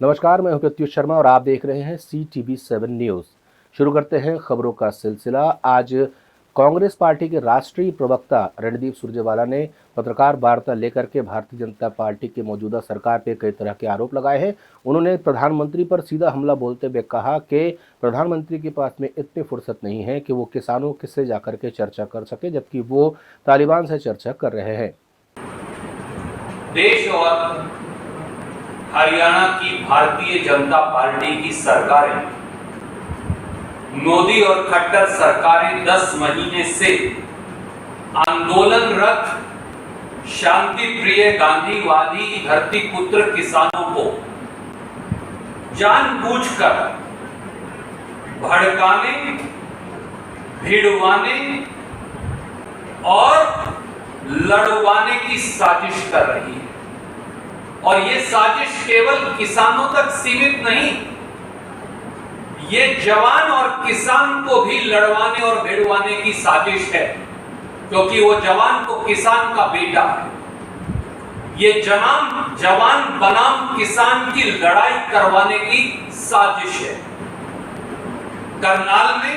नमस्कार, मैं हूं प्रत्युष शर्मा और आप देख रहे हैं CTV7 न्यूज़। शुरू करते हैं खबरों का सिलसिला। आज कांग्रेस पार्टी के राष्ट्रीय प्रवक्ता रणदीप सुरजेवाला ने पत्रकार वार्ता लेकर के भारतीय जनता पार्टी की मौजूदा सरकार पर कई तरह के आरोप लगाए हैं। उन्होंने प्रधानमंत्री पर सीधा हमला बोलते हुए कहा कि प्रधानमंत्री के पास में इतनी फुर्सत नहीं है कि वो किसानों से जाकर के चर्चा कर सके, जबकि वो तालिबान से चर्चा कर रहे हैं। देश और हरियाणा की भारतीय जनता पार्टी की सरकारें, मोदी और खट्टर सरकारें 10 महीने से आंदोलनरत शांति प्रिय गांधीवादी धरती पुत्र किसानों को जानबूझकर भड़काने, भिड़वाने और लड़वाने की साजिश कर रही है। और ये साजिश केवल किसानों तक सीमित नहीं, ये जवान और किसान को भी लड़वाने और भिड़वाने की साजिश है, क्योंकि वो जवान को किसान का बेटा है। ये जवान बनाम किसान की लड़ाई करवाने की साजिश है। करनाल में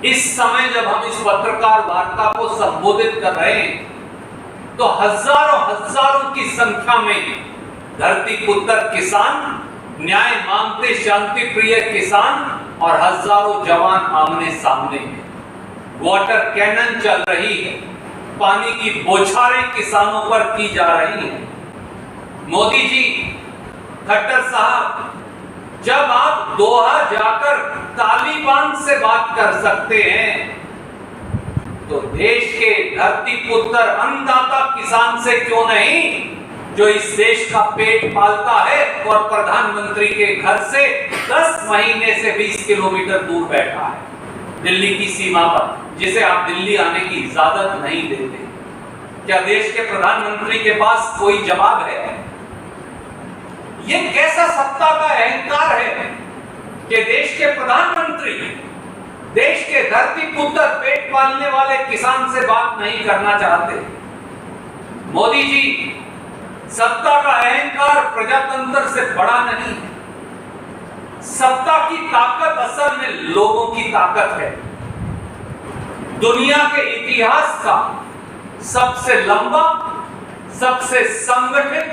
इस समय जब हम इस पत्रकार वार्ता को संबोधित कर रहे हैं, तो हजारों की संख्या में धरती पुत्र किसान, न्याय मांगते शांति प्रिय किसान और हजारों जवान आमने सामने हैं। वाटर कैनन चल रही है, पानी की बौछारें किसानों पर की जा रही हैं। मोदी जी, खट्टर साहब, जब आप दोहा जाकर तालिबान से बात कर सकते हैं, तो देश के धरती पुत्र अन्नदाता किसान से क्यों नहीं, जो इस देश का पेट पालता है और प्रधानमंत्री के घर से 10 महीने से 20 किलोमीटर दूर बैठा है, दिल्ली की सीमा पर, जिसे आप दिल्ली आने की इजाजत नहीं देते। क्या देश के प्रधानमंत्री के पास कोई जवाब है? ये कैसा सत्ता का अहंकार है कि देश के प्रधानमंत्री देश के धरती पुत्र पेट पालने वाले किसान से बात नहीं करना चाहते? मोदी जी, सत्ता का अहंकार प्रजातंत्र से बड़ा नहीं है। सत्ता की ताकत असल में लोगों की ताकत है। दुनिया के इतिहास का सबसे लंबा, सबसे संगठित,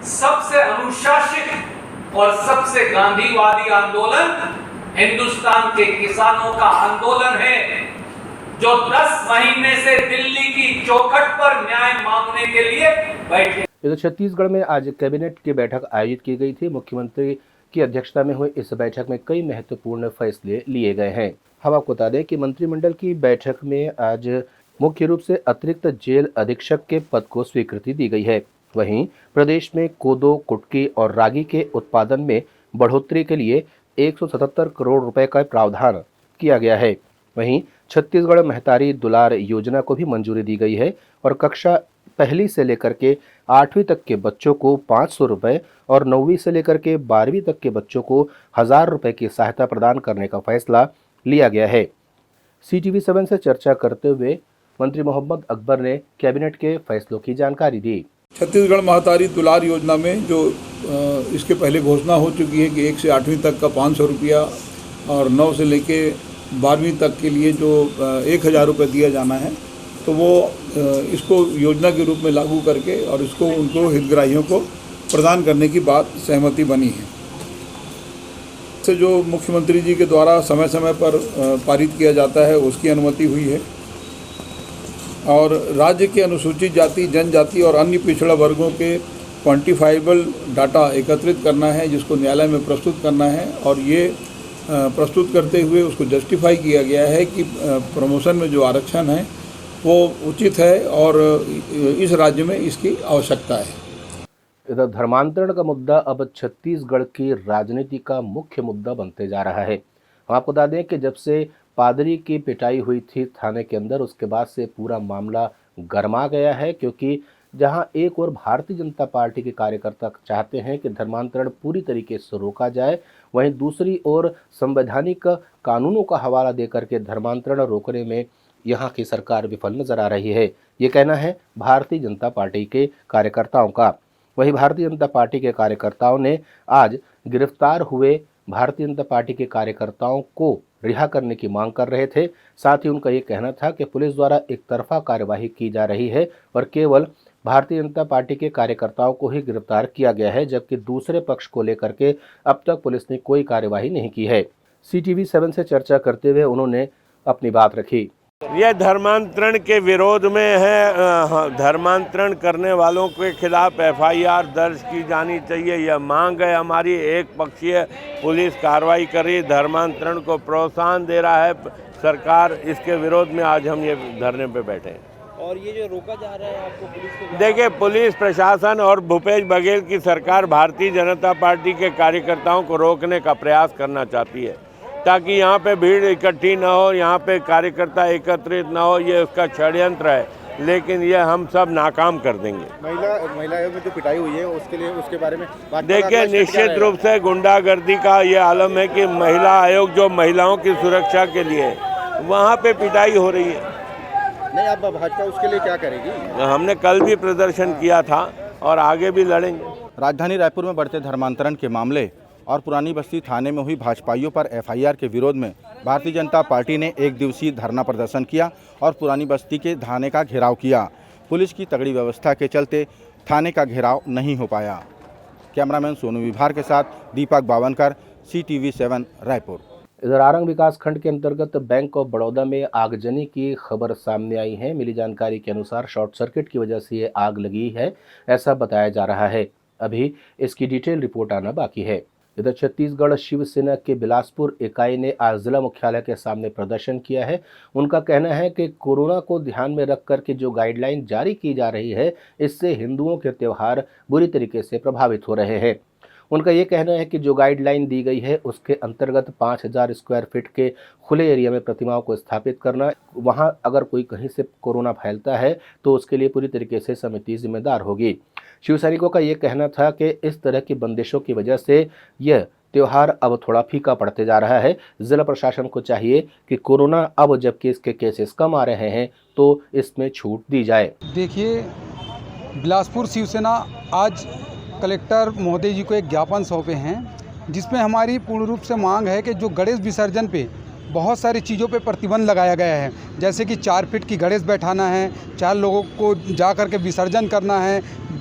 सबसे अनुशासित और सबसे गांधीवादी आंदोलन हिंदुस्तान के किसानों का आंदोलन है, जो 10 महीने से दिल्ली की चौखट पर न्याय मांगने के लिए बैठे। इधर छत्तीसगढ़ में आज कैबिनेट की बैठक आयोजित की गई थी। मुख्यमंत्री की अध्यक्षता में हुई इस बैठक में कई महत्वपूर्ण फैसले लिए गए हैं। हम आपको बता दें कि मंत्रिमंडल की बैठक में आज मुख्य रूप से अतिरिक्त जेल अधीक्षक के पद को स्वीकृति दी गई है। वहीं प्रदेश में कोदो, कुटकी और रागी के उत्पादन में बढ़ोतरी के लिए 177 करोड़ रुपए का प्रावधान किया गया है। वहीं छत्तीसगढ़ महतारी दुलार योजना को भी मंजूरी दी गई है और कक्षा पहली से लेकर के 8वीं तक के बच्चों को 500 रुपये और 9वीं से लेकर के 12वीं तक के बच्चों को 1000 रुपये की सहायता प्रदान करने का फैसला लिया गया है। CTV7 से चर्चा करते हुए मंत्री मोहम्मद अकबर ने कैबिनेट के फैसलों की जानकारी दी। छत्तीसगढ़ महतारी दुलार योजना में जो इसके पहले घोषणा हो चुकी है कि 1 से 8वीं तक का 500 रुपया और 9 से लेके 12वीं तक के लिए जो 1000 रुपये दिया जाना है, तो वो इसको योजना के रूप में लागू करके और इसको उनको हितग्राहियों को प्रदान करने की बात सहमति बनी है। से जो मुख्यमंत्री जी के द्वारा समय समय पर पारित किया जाता है, उसकी अनुमति हुई है और राज्य के अनुसूचित जाति, जनजाति और अन्य पिछड़ा वर्गों के क्वांटिफाइबल डाटा एकत्रित करना है, जिसको न्यायालय में प्रस्तुत करना है और ये प्रस्तुत करते हुए उसको जस्टिफाई किया गया है कि प्रमोशन में जो आरक्षण है वो उचित है और इस राज्य में इसकी आवश्यकता है। इधर धर्मांतरण का मुद्दा अब छत्तीसगढ़ की राजनीति का मुख्य मुद्दा बनते जा रहा है। हम आपको बता दें कि जब से पादरी की पिटाई हुई थी थाने के अंदर, उसके बाद से पूरा मामला गर्मा गया है, क्योंकि जहां एक और भारतीय जनता पार्टी के कार्यकर्ता चाहते हैं कि धर्मांतरण पूरी तरीके से रोका जाए, वहीं दूसरी ओर संवैधानिक कानूनों का हवाला देकर के धर्मांतरण रोकने में यहां की सरकार विफल नजर आ रही है। ये कहना है भारतीय जनता पार्टी के कार्यकर्ताओं का। वहीं भारतीय जनता पार्टी के कार्यकर्ताओं ने आज गिरफ्तार हुए भारतीय जनता पार्टी के कार्यकर्ताओं को रिहा करने की मांग कर रहे थे। साथ ही उनका ये कहना था कि पुलिस द्वारा एक तरफा कार्यवाही की जा रही है और केवल भारतीय जनता पार्टी के कार्यकर्ताओं को ही गिरफ्तार किया गया है, जबकि दूसरे पक्ष को लेकर के अब तक पुलिस ने कोई कार्यवाही नहीं की है। CTV7 से चर्चा करते हुए उन्होंने अपनी बात रखी। यह धर्मांतरण के विरोध में है। धर्मांतरण करने वालों के खिलाफ FIR दर्ज की जानी चाहिए, यह मांग है हमारी। एक पक्षीय पुलिस कार्रवाई कर रही, धर्मांतरण को प्रोत्साहन दे रहा है सरकार, इसके विरोध में आज हम ये धरने पे बैठे हैं। और ये जो रोका जा रहा है आपको पुलिस को, देखिए, पुलिस प्रशासन और भूपेश बघेल की सरकार भारतीय जनता पार्टी के कार्यकर्ताओं को रोकने का प्रयास करना चाहती है ताकि यहाँ पे भीड़ इकट्ठी न हो, यहाँ पे कार्यकर्ता एकत्रित न हो। ये उसका षड्यंत्र है, लेकिन ये हम सब नाकाम कर देंगे। महिला आयोग में जो पिटाई हुई है उसके बारे में देखिए, निश्चित रूप से गुंडागर्दी का ये आलम है कि महिला आयोग जो महिलाओं की सुरक्षा के लिए वहाँ पे पिटाई हो रही है। नहीं, अब भाजपा उसके लिए क्या करेगी? हमने कल भी प्रदर्शन किया था और आगे भी लड़ेंगे। राजधानी रायपुर में बढ़ते धर्मांतरण के मामले और पुरानी बस्ती थाने में हुई भाजपाइयों पर FIR के विरोध में भारतीय जनता पार्टी ने एक दिवसीय धरना प्रदर्शन किया और पुरानी बस्ती के थाने का घेराव किया। पुलिस की तगड़ी व्यवस्था के चलते थाने का घेराव नहीं हो पाया। कैमरामैन सोनू विभार के साथ दीपक बावनकर, CTV7 रायपुर। इधर आरंग विकास खंड के अंतर्गत बैंक ऑफ बड़ौदा में आगजनी की खबर सामने आई है। मिली जानकारी के अनुसार शॉर्ट सर्किट की वजह से ये आग लगी है, ऐसा बताया जा रहा है। अभी इसकी डिटेल रिपोर्ट आना बाकी है। इधर छत्तीसगढ़ शिवसेना के बिलासपुर इकाई ने आज जिला मुख्यालय के सामने प्रदर्शन किया है। उनका कहना है कि कोरोना को ध्यान में रख कर के जो गाइडलाइन जारी की जा रही है, इससे हिंदुओं के त्यौहार बुरी तरीके से प्रभावित हो रहे हैं। उनका ये कहना है कि जो गाइडलाइन दी गई है उसके अंतर्गत 5000 स्क्वायर फीट के खुले एरिया में प्रतिमाओं को स्थापित करना, वहां अगर कोई कहीं से कोरोना फैलता है तो उसके लिए पूरी तरीके से समिति जिम्मेदार होगी। शिव सैनिकों का ये कहना था कि इस तरह की बंदिशों की वजह से यह त्यौहार अब थोड़ा फीका पड़ते जा रहा है। जिला प्रशासन को चाहिए कि कोरोना अब जबकि इसके केसेस कम आ रहे हैं तो इसमें छूट दी जाए। देखिए, बिलासपुर शिवसेना आज कलेक्टर महोदय जी को एक ज्ञापन सौंपे हैं, जिसमें हमारी पूर्ण रूप से मांग है कि जो गणेश विसर्जन पे बहुत सारी चीज़ों पे प्रतिबंध लगाया गया है, जैसे कि 4 फीट की गणेश बैठाना है, 4 लोगों को जा कर के विसर्जन करना है,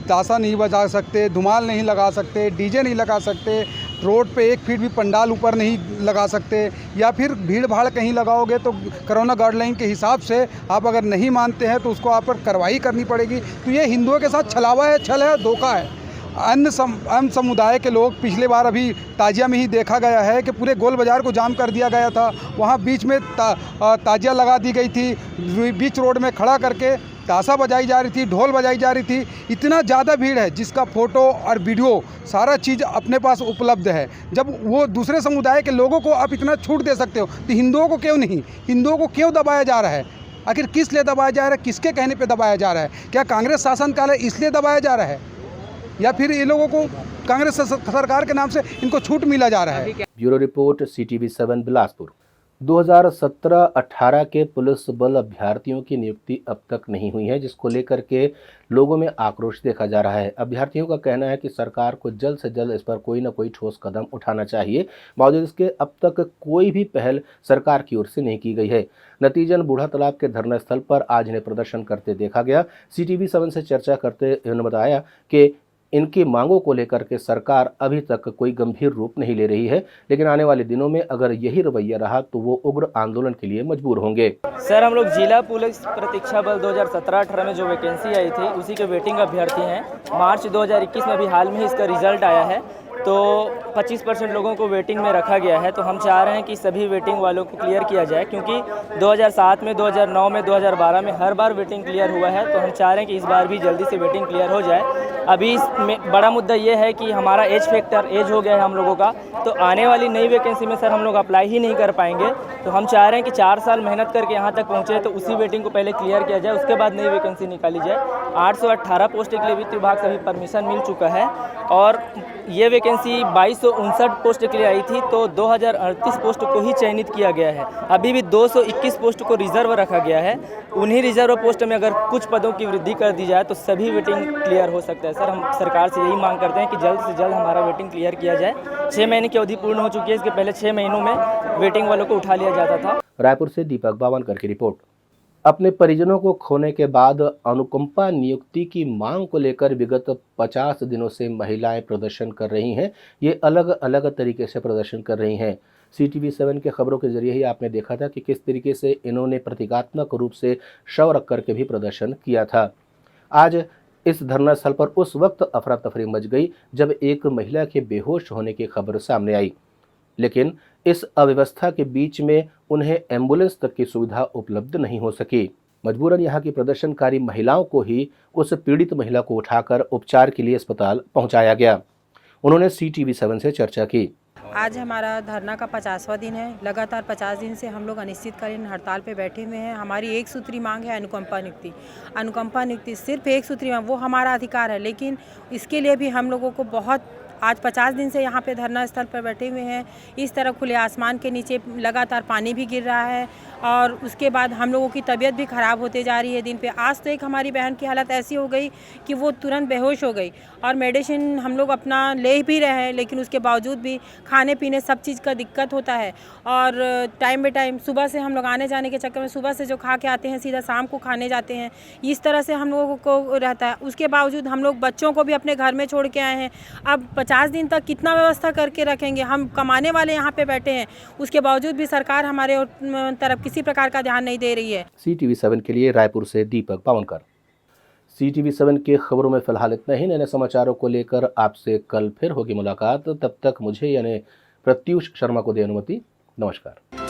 ताशा नहीं बजा सकते, धुमाल नहीं लगा सकते, DJ नहीं लगा सकते, रोड पे 1 फीट भी पंडाल ऊपर नहीं लगा सकते, या फिर भीड़ भाड़ कहीं लगाओगे तो कोरोना गाइडलाइन के हिसाब से आप अगर नहीं मानते हैं तो उसको आप पर कार्रवाई करनी पड़ेगी। तो ये हिंदुओं के साथ छलावा है, छल है, धोखा है। अन्य समुदाय के लोग, पिछले बार अभी ताजिया में ही देखा गया है कि पूरे गोल बाज़ार को जाम कर दिया गया था, वहाँ बीच में ताजिया लगा दी गई थी, बीच रोड में खड़ा करके ताशा बजाई जा रही थी, ढोल बजाई जा रही थी। इतना ज़्यादा भीड़ है जिसका फ़ोटो और वीडियो सारा चीज़ अपने पास उपलब्ध है। जब वो दूसरे समुदाय के लोगों को आप इतना छूट दे सकते हो तो हिंदुओं को क्यों नहीं? हिंदुओं को क्यों दबाया जा रहा है? आखिर किस लिए दबाया जा रहा है? किसके कहने पर दबाया जा रहा है? क्या कांग्रेस शासनकाल है इसलिए दबाया जा रहा है, या फिर ये लोगों को कांग्रेस सरकार के नाम से इनको छूट मिला जा रहा है? Bureau report, CTV7 Bilaspur. 2017-18 के पुलिस बल अभ्यर्थियों की नियुक्ति अब तक नहीं हुई है, जिसको लेकर के लोगों में आक्रोश देखा जा रहा है। अभ्यर्थियों का कहना है कि सरकार को जल्द से जल्द इस पर कोई न कोई ठोस कदम उठाना चाहिए। बावजूद इसके अब तक कोई भी पहल सरकार की ओर से नहीं की गई है। नतीजन बूढ़ा तालाब के धरना स्थल पर आज इन्हें प्रदर्शन करते देखा गया। CTV7 से चर्चा करते उन्होंने बताया कि इनकी मांगों को लेकर के सरकार अभी तक कोई गंभीर रूप नहीं ले रही है, लेकिन आने वाले दिनों में अगर यही रवैया रहा तो वो उग्र आंदोलन के लिए मजबूर होंगे। सर, हम लोग जिला पुलिस प्रतीक्षा बल 2017-18 में जो वैकेंसी आई थी उसी के वेटिंग अभ्यर्थी हैं। मार्च 2021 में अभी हाल में ही इसका रिजल्ट आया है, तो 25% लोगों को वेटिंग में रखा गया है। तो हम चाह रहे हैं कि सभी वेटिंग वालों को क्लियर किया जाए, क्योंकि 2007 में, 2009 में, 2012 में हर बार वेटिंग क्लियर हुआ है। तो हम चाह रहे हैं कि इस बार भी जल्दी से वेटिंग क्लियर हो जाए। अभी इसमें बड़ा मुद्दा ये है कि हमारा एज हो गया है हम लोगों का, तो आने वाली नई वैकेंसी में सर हम लोग अप्लाई ही नहीं कर पाएंगे। तो हम चाह रहे हैं कि 4 साल मेहनत करके यहाँ तक पहुँचे, तो उसी वेटिंग को पहले क्लियर किया जाए, उसके बाद नई वैकेंसी निकाली जाए। 818 पोस्ट के लिए वित्त विभाग से भी परमिशन मिल चुका है और ये वैकेंसी वैकेंसी 2259 पोस्ट के लिए आई थी, तो 2038 पोस्ट को ही चयनित किया गया है। अभी भी 221 पोस्ट को रिजर्व रखा गया है। उन्हीं रिजर्व पोस्ट में अगर कुछ पदों की वृद्धि कर दी जाए तो सभी वेटिंग क्लियर हो सकता है। सर, हम सरकार से यही मांग करते हैं कि जल्द से जल्द हमारा वेटिंग क्लियर किया जाए। 6 महीने की अवधि पूर्ण हो चुकी है, इसके पहले 6 महीनों में वेटिंग वालों को उठा लिया जाता था। रायपुर से दीपक बावनकर की रिपोर्ट। अपने परिजनों को खोने के बाद अनुकंपा नियुक्ति की मांग को लेकर विगत 50 दिनों से महिलाएं प्रदर्शन कर रही हैं। ये अलग अलग तरीके से प्रदर्शन कर रही हैं। CTV7 के खबरों के जरिए ही आपने देखा था कि किस तरीके से इन्होंने प्रतीकात्मक रूप से शव रख करके भी प्रदर्शन किया था। आज इस धरना स्थल पर उस वक्त अफरा तफरी मच गई जब एक महिला के बेहोश होने की खबर सामने आई, लेकिन इस अव्यवस्था के बीच में उन्हें एम्बुलेंस तक की सुविधा उपलब्ध नहीं हो सकी। मजबूरन यहाँ की प्रदर्शनकारी महिलाओं को ही उस पीड़ित महिला को उठाकर उपचार के लिए अस्पताल पहुंचाया गया। उन्होंने CTV7 से चर्चा की। आज हमारा धरना का 50वां दिन है। लगातार 50 दिन से हम लोग अनिश्चितकालीन हड़ताल पे बैठे हुए हैं। हमारी एक सूत्री मांग है अनुकंपा नियुक्ति। अनुकंपा नियुक्ति सिर्फ एक सूत्री मांग, वो हमारा अधिकार है, लेकिन इसके लिए भी हम लोगों को बहुत आज 50 दिन से यहाँ पे धरना स्थल पर बैठे हुए हैं। इस तरह खुले आसमान के नीचे लगातार पानी भी गिर रहा है और उसके बाद हम लोगों की तबीयत भी ख़राब होते जा रही है दिन पे। आज तो एक हमारी बहन की हालत ऐसी हो गई कि वो तुरंत बेहोश हो गई और मेडिसिन हम लोग अपना ले भी रहे हैं, लेकिन उसके बावजूद भी खाने पीने सब चीज़ का दिक्कत होता है। और टाइम बे टाइम सुबह से हम लोग आने जाने के चक्कर में सुबह से जो खा के आते हैं सीधा शाम को खाने जाते हैं। इस तरह से हम लोगों को रहता है। उसके बावजूद हम लोग बच्चों को भी अपने घर में छोड़ के आए हैं। अब 50 दिन तक कितना व्यवस्था करके रखेंगे? हम कमाने वाले यहाँ पे बैठे हैं, उसके बावजूद भी सरकार हमारे तरफ किसी प्रकार का ध्यान नहीं दे रही है। CTV7 के लिए रायपुर से दीपक बावनकर। CTV7 की खबरों में फिलहाल इतना ही। नए समाचारों को लेकर आपसे कल फिर होगी मुलाकात। तब तक मुझे यानी प्रत्युष शर्मा को दे अनुमति। नमस्कार।